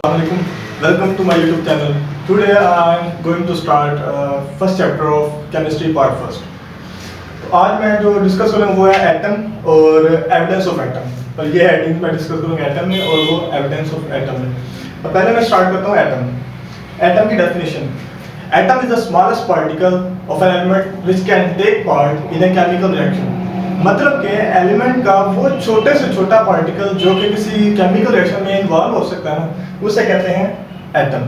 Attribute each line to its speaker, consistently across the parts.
Speaker 1: Assalamualaikum. Welcome to my YouTube channel. Today I am going to start first chapter of chemistry part first. तो आज मैं जो discuss करूँगा वो है एटम और एविडेंस ऑफ एटम। और ये हेडिंग मैं डिस्कस करूँगा एटम में और वो एविडेंस ऑफ एटम में। तो पहले मैं स्टार्ट करता हूँ एटम। एटम की definition. Atom is the smallest particle of an element which can take part in a chemical reaction. मतलब कि एलिमेंट का वो छोटे से छोटा पार्टिकल जो कि किसी केमिकल रिएक्शन में इन्वॉल्व हो सकता है ना, उसे कहते हैं एटम।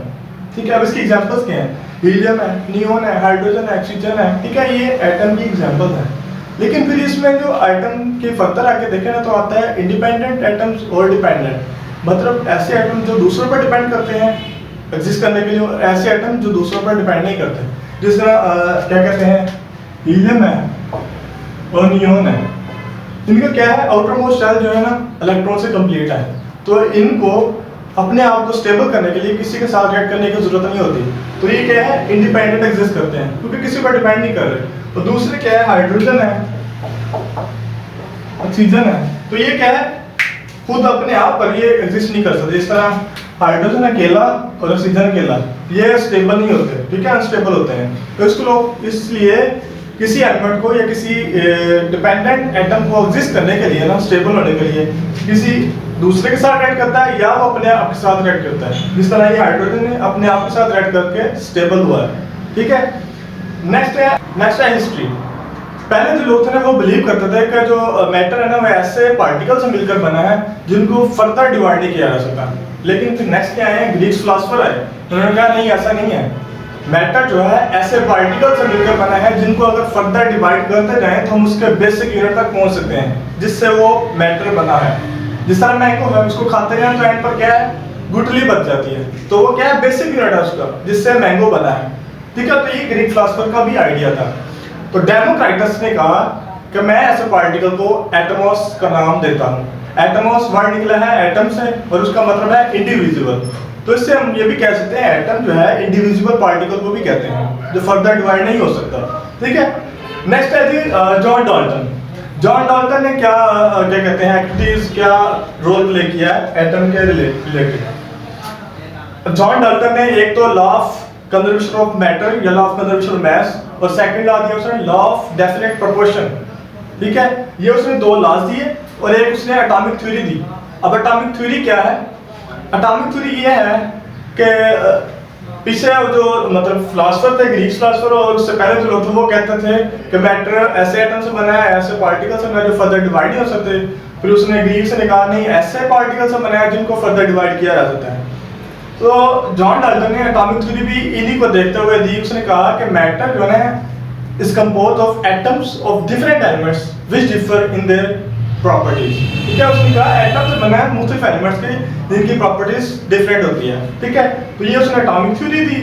Speaker 1: ठीक है, अब इसकी एग्जांपल्स क्या हैं? हीलियम है, नियोन है, हाइड्रोजन है, ऑक्सीजन है। ठीक है, ये एटम की एग्जांपल्स हैं। लेकिन फिर इसमें जो एटम के फर्दर आगे देखें ना तो आता है इंडिपेंडेंट एटम्स और डिपेंडेंट। मतलब ऐसे एटम जो दूसरों पर डिपेंड करते हैं एग्जिस्ट करने के लिए, और ऐसे एटम जो दूसरों पर डिपेंड नहीं करते। जिस तरह क्या कहते हैं, हीलियम है और नियोन है। इनका क्या है, आउटर मोस्ट शेल जो है ना इलेक्ट्रॉन से कंप्लीट है, तो इनको अपने आप को स्टेबल करने के लिए किसी के साथ रिएक्ट करने की जरूरत नहीं होती। तो ये क्या है, इंडिपेंडेंट एग्जिस्ट करते हैं क्योंकि किसी पर डिपेंड नहीं कर रहे। तो दूसरे क्या है, हाइड्रोजन है, ऑक्सीजन है। तो ये क्या है, खुद अपने आप पर ये एग्जिस्ट नहीं कर सकते। इस तरह हाइड्रोजन अकेला और ऑक्सीजन अकेला ये स्टेबल नहीं होते, ठीक है, अनस्टेबल होते हैं। तो इसको लोग इसलिए किसी एलिमेंट को या किसी डिपेंडेंट एटम को एग्जिस्ट करने के लिए ना, स्टेबल होने के लिए किसी दूसरे के साथ रिएक्ट करता है या वो अपने आप के साथ रिएक्ट करता है। जिस तरह ये हाइड्रोजन ने अपने आप के साथ रिएक्ट करके स्टेबल हुआ है। ठीक है, नेक्स्ट है हिस्ट्री। पहले जो लोग थे ना वो बिलीव करते थे कि जो मैटर है ना वो ऐसे पार्टिकल से मिलकर बना है जिनको फर्दर डिवाइड नहीं किया जा सकता। लेकिन फिर नेक्स्ट क्या है, ग्रीक फिलोसोफर आए, उन्होंने कहा नहीं, ऐसा नहीं है। मैटर जो है ऐसे पार्टिकल से मिलकर बना है जिनको अगर फर्दर डिवाइड करते जाएं तो हम उसके बेसिक यूनिट तक पहुंच सकते हैं जिससे वो मैटर बना है। जिस तरह मैंगो है, उसको खाते जाएं तो एंड पर क्या है, गुठली बच जाती है। तो वो क्या है, बेसिक यूनिट है उसका जिससे मैंगो बना है। ठीक है, तो ये ग्रीक फिलोसोफर का भी आइडिया था। तो डेमोक्राइटस ने कहा कि मैं ऐसे पार्टिकल को एटमॉस का नाम देता हूँ। एटमॉस वर्ड निकला है एटम से और उसका मतलब है इंडिविजुअल। तो इससे हम ये भी कह सकते हैं एटम जो है इंडिविजुअल पार्टिकल को भी कहते हैं जो फर्दर डिवाइड नहीं हो सकता। ठीक है, नेक्स्ट है जी जॉन डाल्टन। जॉन डाल्टन ने क्या कहते हैं एक्टिविटीज, क्या रोल प्ले किया है एटम के रिलेटेड। जॉन डाल्टन ने एक तो law of conservation of matter या law of conservation of mass, और सेकंड लॉ दिया उसने लॉ ऑफ डेफिनेट प्रोपोर्शन। ठीक है, ये उसने दो लॉज दिए और एक उसने एटॉमिक थ्योरी दी। अब एटॉमिक थ्योरी क्या है, एटॉमिक थ्योरी ये है कि पीछे जो मतलब फिलोसोफर थे, ग्रीक फिलोसोफर, और उससे पहले जो लोग थे वो कहते थे कि मैटर ऐसे एटम से बना है, ऐसे पार्टिकल से बना है जो फर्दर डिवाइड नहीं हो सकते। फिर उसने ग्रीक से कहा नहीं, ऐसे पार्टिकल से बना है जिनको फर्दर डिवाइड किया जा सकता है। तो जॉन डाल्टन ने एटॉमिक थ्योरी भी इन्हीं को देखते हुए दी। उसने कहा कि मैटर जो है is composed of atoms of different elements which differ in their properties. ठीक है, उसने कहा एटम से बना है मुख्तलिफ एलिमेंट्स की जिनकी प्रॉपर्टीज डिफरेंट होती है। ठीक है, तो ये उसने एटॉमिक थ्योरी दी।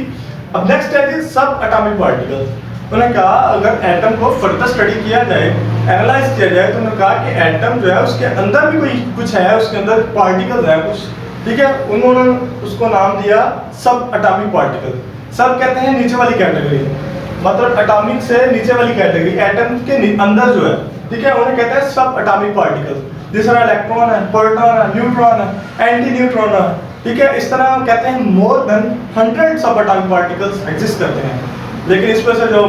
Speaker 1: अब नेक्स्ट है सब एटॉमिक पार्टिकल्स। उन्होंने कहा अगर एटम को फर्दर स्टडी किया जाए, एनालाइज किया जाए, तो उन्होंने कहा कि एटम जो है उसके अंदर भी कोई कुछ है, उसके अंदर पार्टिकल्स है कुछ। ठीक है, उन्होंने उसको नाम दिया सब एटॉमिक पार्टिकल। सब कहते हैं नीचे वाली कैटेगरी, मतलब एटॉमिक से नीचे वाली कैटेगरी, एटम के अंदर जो है। ठीक है, उन्हें कहते हैं सब एटॉमिक पार्टिकल्स। जिस तरह इलेक्ट्रॉन है, प्रोटॉन है, न्यूट्रॉन है, एंटी न्यूट्रॉन है। ठीक है, इस तरह कहते हैं मोर देन 100 सब एटॉमिक पार्टिकल्स एग्जिस्ट करते हैं। लेकिन इसमें से जो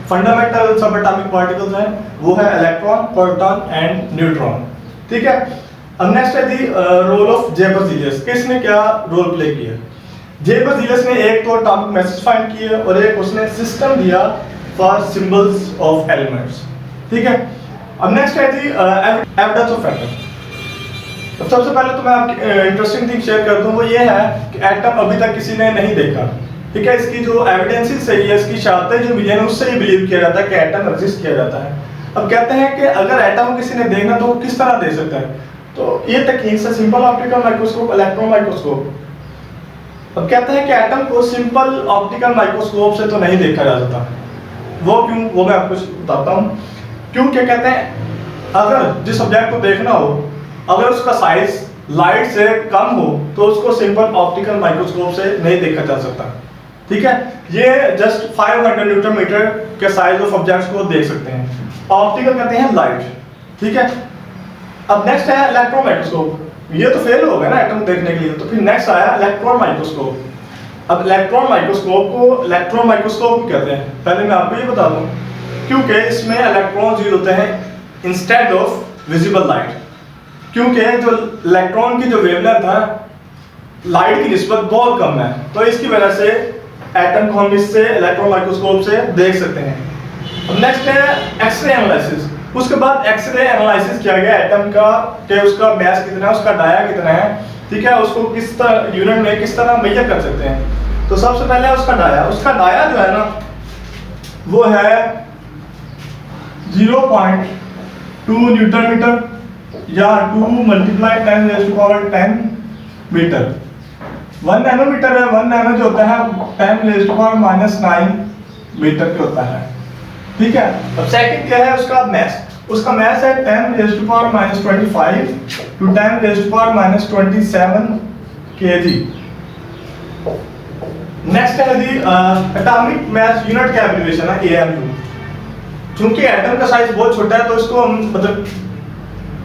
Speaker 1: फंडामेंटल सब एटॉमिक पार्टिकल्स हैं वो है इलेक्ट्रॉन, प्रोटॉन एंड न्यूट्रॉन। ठीक है, अब नेक्स्ट है दी रोल ऑफ जे बर्ज़िलियस। किसने क्या रोल प्ले किया? जे बर्ज़िलियस ने एक तो एटॉमिक मैसेज फाइंड किए और एक उसने सिस्टम दिया फॉर सिंबल्स ऑफ एलिमेंट्स। ठीक है, अब नेक्स्ट है जी एविडेंस ऑफ एटम। तो सबसे पहले तो मैं आपकी इंटरेस्टिंग थिंग शेयर कर दूं, वो ये है कि एटम अभी तक किसी ने नहीं देखा। ठीक है, इसकी जो एविडेंसेस सही है, इसकी शहादतें जो मिली हैं उससे ही बिलीव किया जाता है कि एटम एग्जिस्ट किया जाता है। अब कहते हैं कि अगर एटम किसी ने देखना तो वो किस तरह देख सकता है? तो ये तकनीक से simple optical microscope, electron microscope. अब कहते हैं कि एटम को सिंपल ऑप्टिकल माइक्रोस्कोप से तो नहीं देखा जा सकता। वो क्यों, वो मैं आपको बताता हूँ। क्योंकि कहते हैं अगर जिस ऑब्जेक्ट को देखना हो, अगर उसका साइज लाइट से कम हो तो उसको सिंपल ऑप्टिकल माइक्रोस्कोप से नहीं देखा जा सकता। ठीक है, ये जस्ट 500 न्यूटन मीटर के साइज ऑफ ऑब्जेक्ट्स को देख सकते हैं। ऑप्टिकल कहते हैं लाइट। ठीक है, अब नेक्स्ट है इलेक्ट्रोन माइक्रोस्कोप। ये तो फेल हो गया ना एटम देखने के लिए। तो फिर नेक्स्ट आया इलेक्ट्रॉन माइक्रोस्कोप। अब इलेक्ट्रॉन माइक्रोस्कोप कहते हैं। पहले मैं आपको ये बता दूं, क्योंकि इसमें इलेक्ट्रॉन्स यूज होते हैं इंस्टेड ऑफ विजिबल लाइट, क्योंकि जो इलेक्ट्रॉन की जो वेवलेंथ है लाइट की निस्बत बहुत कम है, तो इसकी वजह से एटम को हम इससे इलेक्ट्रॉन माइक्रोस्कोप से देख सकते हैं। अब नेक्स्ट है एक्सरे एनालिसिस। उसके बाद एक्सरे एनालिसिस किया गया एटम का कि उसका मास कितना है, उसका डाया कितना है, ठीक है, उसको किस तरह यूनिट में किस तरह मेजर कर सकते हैं। तो सबसे पहले उसका डाया जो है ना वो है 0.2 न्यूटन मीटर या 2 × 10⁻10 मीटर। 1 नैनोमीटर है, 1 नैनो जो होता है 10⁻⁻9 मीटर के होता है, ठीक है। अब सेकंड क्या है उसका मैस। उसका मैस है 10⁻25 to 10⁻27 kg। नेक्स्ट है दी एटॉमिक मास यूनिट का एब्रिविएशन है AMU। क्योंकि एटम का साइज बहुत छोटा है तो इसको हम मतलब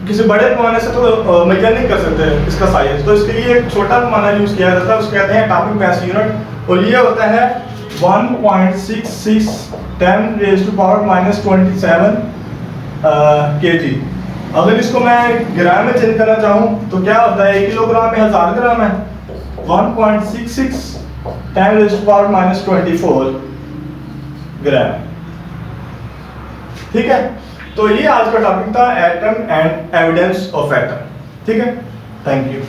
Speaker 1: किसी बड़े पैमाने से तो मेजर नहीं कर सकते इसका साइज, तो इसके लिए एक छोटा पैमाना यूज किया जाता है, उसको कहते हैं एटॉमिक मास यूनिट, और ये होता है 1.66 10⁻27 kg। अगर इसको मैं ग्राम में चेंज करना चाहूँ तो क्या होता है, 1 किलोग्राम में 1000 ग्राम है, 1.66 10⁻24 ग्राम, ठीक है। तो ये आज का टॉपिक था atom and evidence of atom, ठीक है। Thank you.